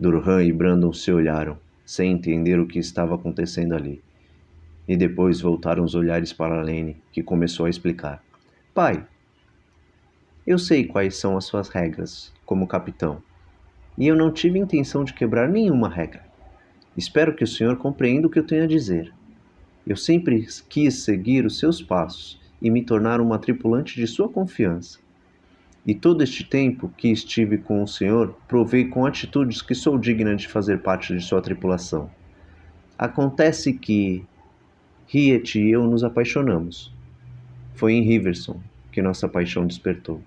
Durhan e Brandon se olharam, sem entender o que estava acontecendo ali. E depois voltaram os olhares para Lane, que começou a explicar. Pai, eu sei quais são as suas regras, como capitão, e eu não tive intenção de quebrar nenhuma regra. Espero que o senhor compreenda o que eu tenho a dizer. Eu sempre quis seguir os seus passos e me tornar uma tripulante de sua confiança. E todo este tempo que estive com o senhor, provei com atitudes que sou digna de fazer parte de sua tripulação. Acontece que Riet e eu nos apaixonamos. Foi em Riverson que nossa paixão despertou.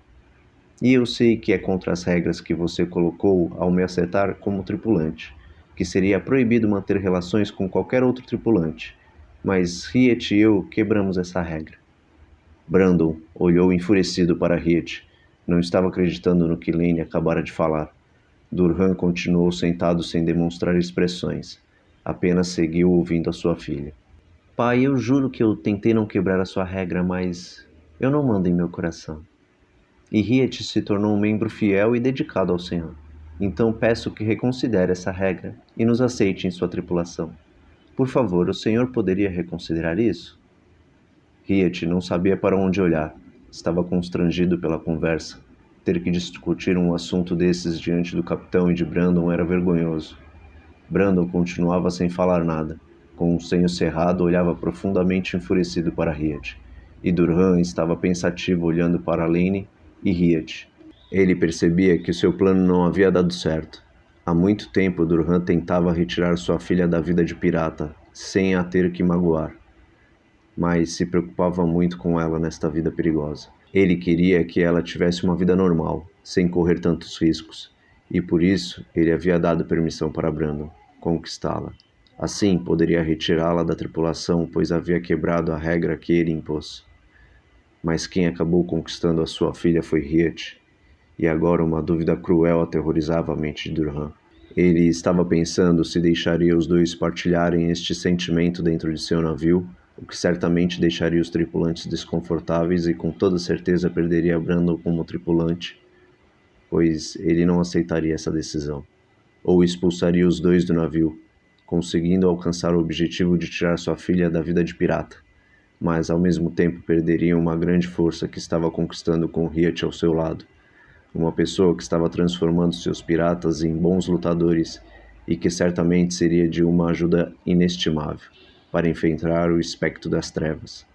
E eu sei que é contra as regras que você colocou ao me aceitar como tripulante, que seria proibido manter relações com qualquer outro tripulante, mas Riet e eu quebramos essa regra. Brandon olhou enfurecido para Riet. Não estava acreditando no que Lane acabara de falar. Durhan continuou sentado sem demonstrar expressões. Apenas seguiu ouvindo a sua filha. Pai, eu juro que eu tentei não quebrar a sua regra, mas eu não mando em meu coração. E Riet se tornou um membro fiel e dedicado ao Senhor. Então peço que reconsidere essa regra e nos aceite em sua tripulação. Por favor, o Senhor poderia reconsiderar isso? Riet não sabia para onde olhar. Estava constrangido pela conversa. Ter que discutir um assunto desses diante do capitão e de Brandon era vergonhoso. Brandon continuava sem falar nada. Com o senho cerrado, olhava profundamente enfurecido para Riet. E Durhan estava pensativo olhando para Lane e Riet. Ele percebia que seu plano não havia dado certo. Há muito tempo Durhan tentava retirar sua filha da vida de pirata, sem a ter que magoar. Mas se preocupava muito com ela nesta vida perigosa. Ele queria que ela tivesse uma vida normal, sem correr tantos riscos, e por isso ele havia dado permissão para Brandon conquistá-la. Assim poderia retirá-la da tripulação, pois havia quebrado a regra que ele impôs. Mas quem acabou conquistando a sua filha foi Riet, e agora uma dúvida cruel aterrorizava a mente de Durhan. Ele estava pensando se deixaria os dois partilharem este sentimento dentro de seu navio, o que certamente deixaria os tripulantes desconfortáveis e com toda certeza perderia Brandon como tripulante, pois ele não aceitaria essa decisão. Ou expulsaria os dois do navio, conseguindo alcançar o objetivo de tirar sua filha da vida de pirata, mas ao mesmo tempo perderia uma grande força que estava conquistando com Riet ao seu lado. Uma pessoa que estava transformando seus piratas em bons lutadores e que certamente seria de uma ajuda inestimável para enfrentar o espectro das trevas.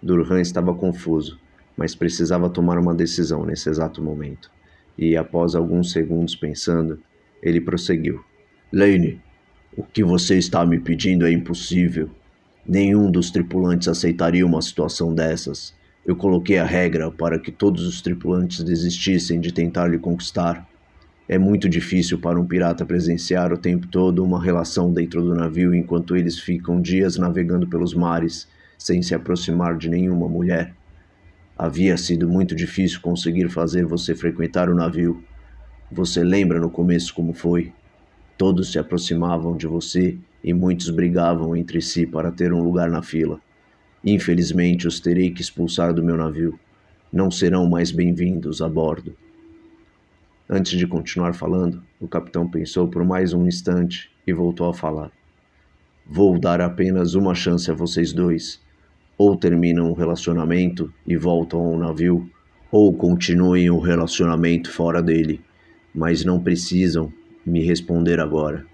Durhan estava confuso, mas precisava tomar uma decisão nesse exato momento. E após alguns segundos pensando, ele prosseguiu. Lane, o que você está me pedindo é impossível. Nenhum dos tripulantes aceitaria uma situação dessas. Eu coloquei a regra para que todos os tripulantes desistissem de tentar lhe conquistar. É muito difícil para um pirata presenciar o tempo todo uma relação dentro do navio enquanto eles ficam dias navegando pelos mares sem se aproximar de nenhuma mulher. Havia sido muito difícil conseguir fazer você frequentar o navio. Você lembra no começo como foi? Todos se aproximavam de você e muitos brigavam entre si para ter um lugar na fila. Infelizmente, os terei que expulsar do meu navio. Não serão mais bem-vindos a bordo. Antes de continuar falando, o capitão pensou por mais um instante e voltou a falar. Vou dar apenas uma chance a vocês dois. Ou terminam o relacionamento e voltam ao navio, ou continuem o relacionamento fora dele. Mas não precisam me responder agora.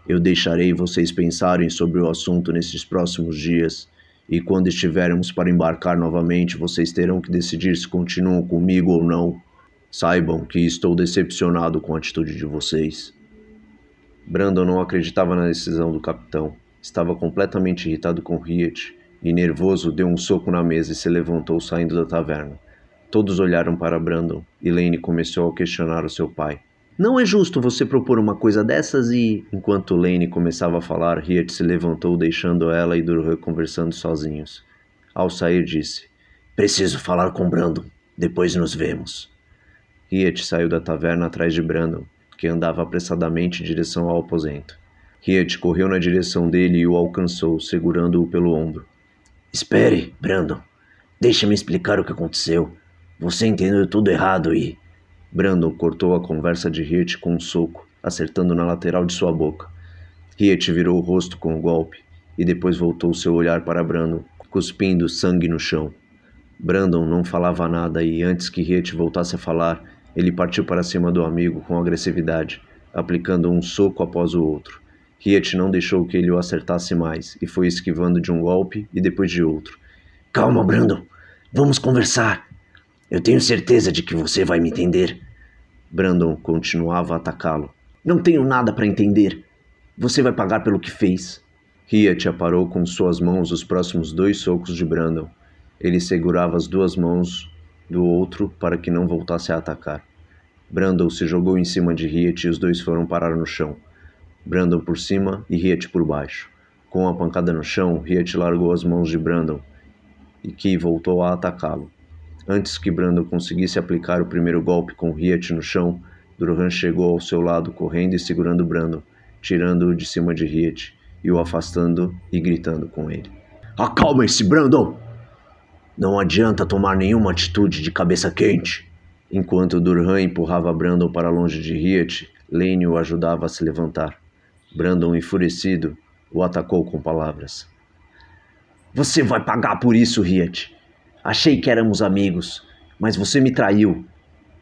Eu deixarei vocês pensarem sobre o assunto nesses próximos dias, e quando estivermos para embarcar novamente, vocês terão que decidir se continuam comigo ou não. Saibam que estou decepcionado com a atitude de vocês. Brandon não acreditava na decisão do capitão. Estava completamente irritado com Riet, e nervoso deu um soco na mesa e se levantou saindo da taverna. Todos olharam para Brandon, e Lane começou a questionar o seu pai. Não é justo você propor uma coisa dessas e... Enquanto Lane começava a falar, Riet se levantou deixando ela e Durhan conversando sozinhos. Ao sair disse, preciso falar com Brandon, depois nos vemos. Riet saiu da taverna atrás de Brandon, que andava apressadamente em direção ao aposento. Riet correu na direção dele e o alcançou, segurando-o pelo ombro. Espere, Brandon. Deixe-me explicar o que aconteceu. Você entendeu tudo errado e... Brandon cortou a conversa de Riet com um soco, acertando na lateral de sua boca. Riet virou o rosto com o golpe e depois voltou seu olhar para Brandon, cuspindo sangue no chão. Brandon não falava nada e, antes que Riet voltasse a falar, ele partiu para cima do amigo com agressividade, aplicando um soco após o outro. Riet não deixou que ele o acertasse mais e foi esquivando de um golpe e depois de outro. Calma, Brandon. Vamos conversar. Eu tenho certeza de que você vai me entender. Brandon continuava a atacá-lo. Não tenho nada para entender. Você vai pagar pelo que fez. Riet aparou com suas mãos os próximos 2 socos de Brandon. Ele segurava as 2 mãos do outro para que não voltasse a atacar. Brandon se jogou em cima de Riet e os dois foram parar no chão. Brandon por cima e Riet por baixo. Com a pancada no chão, Riet largou as mãos de Brandon e que voltou a atacá-lo. Antes que Brandon conseguisse aplicar o primeiro golpe com Riet no chão, Durhan chegou ao seu lado correndo e segurando Brandon, tirando-o de cima de Riet e o afastando e gritando com ele. Acalme-se, Brandon! Não adianta tomar nenhuma atitude de cabeça quente. Enquanto Durhan empurrava Brandon para longe de Riet, Lane o ajudava a se levantar. Brandon, enfurecido, o atacou com palavras. Você vai pagar por isso, Riet. Achei que éramos amigos, mas você me traiu.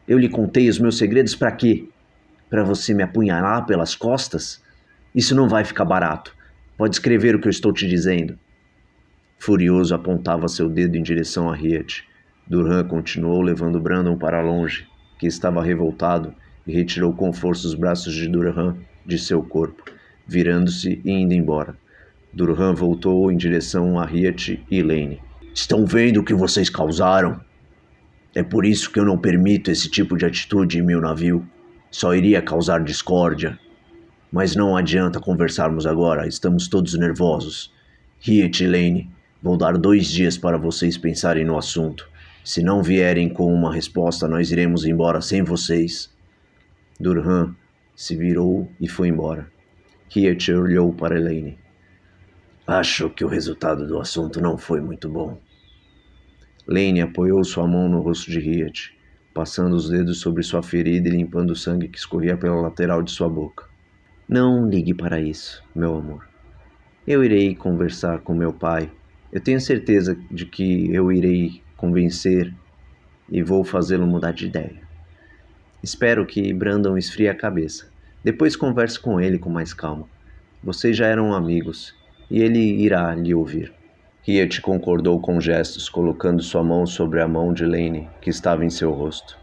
Eu lhe contei os meus segredos para quê? Para você me apunhalar pelas costas? Isso não vai ficar barato. Pode escrever o que eu estou te dizendo. Furioso, apontava seu dedo em direção a Riet. Durhan continuou levando Brandon para longe, que estava revoltado, e retirou com força os braços de Durhan de seu corpo, virando-se e indo embora. Durhan voltou em direção a Riet e Lane. Estão vendo o que vocês causaram? É por isso que eu não permito esse tipo de atitude em meu navio. Só iria causar discórdia. Mas não adianta conversarmos agora, estamos todos nervosos. Riet e Lane, vou dar 2 dias para vocês pensarem no assunto. Se não vierem com uma resposta, nós iremos embora sem vocês. Durhan se virou e foi embora. Riet olhou para Lane. Acho que o resultado do assunto não foi muito bom. Lane apoiou sua mão no rosto de Riet, passando os dedos sobre sua ferida e limpando o sangue que escorria pela lateral de sua boca. Não ligue para isso, meu amor. Eu irei conversar com meu pai. Eu tenho certeza de que eu irei convencer e vou fazê-lo mudar de ideia. Espero que Brandon esfrie a cabeça. Depois converse com ele com mais calma. Vocês já eram amigos e ele irá lhe ouvir. Riet concordou com gestos, colocando sua mão sobre a mão de Lane, que estava em seu rosto.